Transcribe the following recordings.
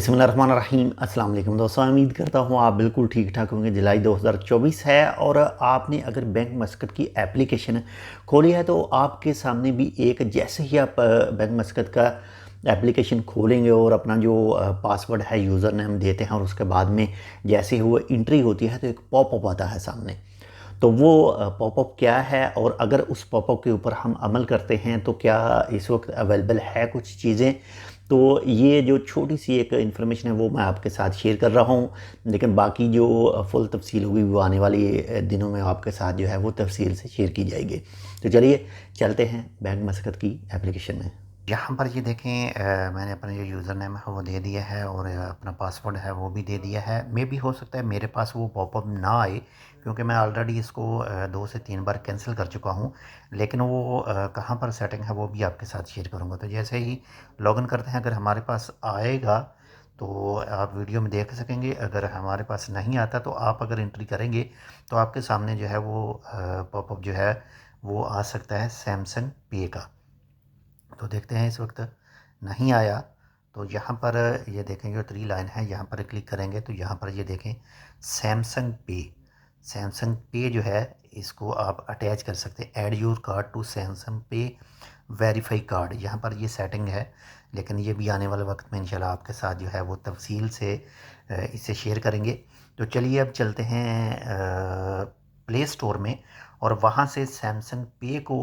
बिस्मिल्लाहिर्रहमानिर्रहीम। अस्सलाम वालेकुम दोस्तों, उम्मीद करता हूँ आप बिल्कुल ठीक ठाक होंगे। जुलाई 2024 है और आपने अगर बैंक मस्कत की एप्लीकेशन खोली है तो आपके सामने भी एक जैसे ही आप बैंक मस्कत का एप्लीकेशन खोलेंगे और अपना जो पासवर्ड है यूज़र नेम देते हैं और उसके बाद में जैसे ही वो एंट्री होती है तो एक पॉपअप आता है सामने। तो वो पॉपअप क्या है और अगर उस पॉपअप के ऊपर हम अमल करते हैं तो क्या इस वक्त अवेलेबल है कुछ चीज़ें। तो ये जो छोटी सी एक इन्फॉर्मेशन है वो मैं आपके साथ शेयर कर रहा हूँ, लेकिन बाकी जो फुल तफसील होगी वो आने वाली दिनों में आपके साथ जो है वो तफसील से शेयर की जाएगी। तो चलिए चलते हैं बैंक मस्कत की एप्लीकेशन में। यहाँ पर ये देखें, मैंने अपना जो यूज़र नेम है वो दे दिया है और अपना पासवर्ड है वो भी दे दिया है। मे भी हो सकता है मेरे पास वो पॉपअप ना आए क्योंकि मैं ऑलरेडी इसको 2 से 3 बार कैंसिल कर चुका हूँ। लेकिन वो कहाँ पर सेटिंग है वो भी आपके साथ शेयर करूँगा। तो जैसे ही लॉगिन करते हैं, अगर हमारे पास आएगा तो आप वीडियो में देख सकेंगे। अगर हमारे पास नहीं आता तो आप अगर एंट्री करेंगे तो आपके सामने जो है वो पॉपअप जो है वो आ सकता है सैमसंग पे का। तो देखते हैं, इस वक्त नहीं आया। तो यहाँ पर ये देखें जो 3 लाइन है यहाँ पर क्लिक करेंगे तो यहाँ पर ये देखें सैमसंग पे। सैमसंग पे जो है इसको आप अटैच कर सकते हैं। Add your card to Samsung Pay verify card, यहाँ पर ये सेटिंग है। लेकिन ये भी आने वाले वक्त में इंशाल्लाह आपके साथ जो है वो तफसील से इसे शेयर करेंगे। तो चलिए अब चलते हैं प्ले स्टोर में और वहाँ से सैमसंग पे को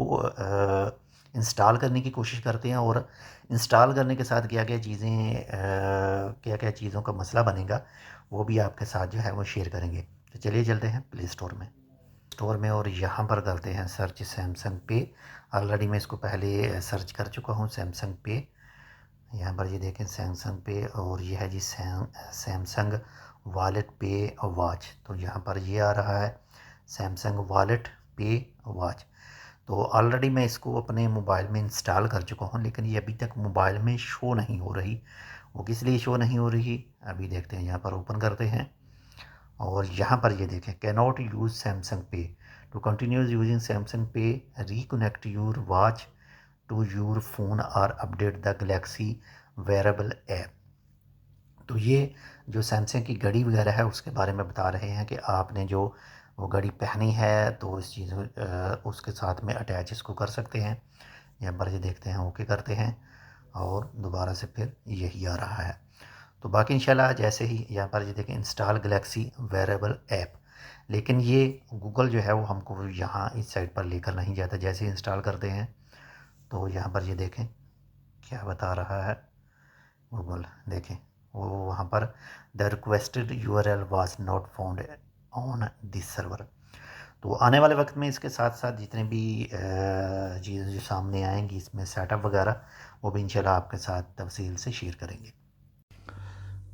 इंस्टॉल करने की कोशिश करते हैं। और इंस्टॉल करने के साथ क्या क्या चीज़ें, क्या क्या चीज़ों का मसला बनेगा वो भी आपके साथ जो है वो शेयर करेंगे। तो चलिए चलते हैं प्ले स्टोर में और यहाँ पर करते हैं सर्च सैमसंग पे। ऑलरेडी मैं इसको पहले सर्च कर चुका हूँ सैमसंग पे। यहाँ पर ये देखें सैमसंग पे और ये है जी सैमसंग वॉलेट पे वॉच। तो यहाँ पर ये आ रहा है सैमसंग वॉलेट पे वॉच। तो ऑलरेडी मैं इसको अपने मोबाइल में इंस्टॉल कर चुका हूँ, लेकिन ये अभी तक मोबाइल में शो नहीं हो रही। वो किस लिए शो नहीं हो रही अभी देखते हैं। यहाँ पर ओपन करते हैं और यहाँ पर ये देखें cannot use Samsung Pay to continues using Samsung Pay reconnect your watch to your phone और update the Galaxy wearable app. तो ये जो सैमसंग की घड़ी वगैरह है उसके बारे में बता रहे हैं कि आपने जो वो घड़ी पहनी है तो इस चीज़ उसके साथ में अटैच इसको कर सकते हैं। यहाँ पर ये देखते हैं, ओके करते हैं और दोबारा से फिर यही आ रहा है। तो बाकी इंशाल्लाह जैसे ही यहाँ पर ये देखें इंस्टॉल गलेक्सी वेरेबल ऐप, लेकिन ये गूगल जो है वो हमको यहाँ इस साइड पर लेकर नहीं जाता। जैसे ही इंस्टॉल करते हैं तो यहाँ पर ये देखें क्या बता रहा है गूगल। देखें वो वहाँ पर the requested URL was not found on this server. तो आने वाले वक्त में इसके साथ साथ जितने भी चीज़ें जो सामने आएंगी इसमें सेटअप वगैरह वो भी इंशाल्लाह आपके साथ तफसील से शेयर करेंगे।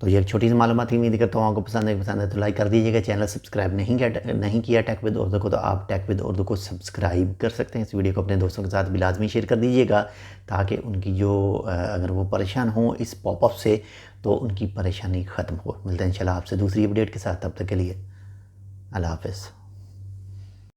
तो ये एक छोटी सी मालूमात थी, उम्मीद करता हूँ आपको पसंद है तो लाइक कर दीजिएगा। चैनल सब्सक्राइब नहीं किया टेक विद उर्दू को तो आप टेक विद उर्दू को सब्सक्राइब कर सकते हैं। इस वीडियो को अपने दोस्तों के साथ भी लाजमी शेयर कर दीजिएगा ताकि उनकी जो अगर वो परेशान हो इस पॉपअप से तो उनकी परेशानी ख़त्म हो। मिलते हैं इंशाल्लाह आपसे दूसरी अपडेट के साथ, तब तक के लिए अल्लाह हाफ़िज़।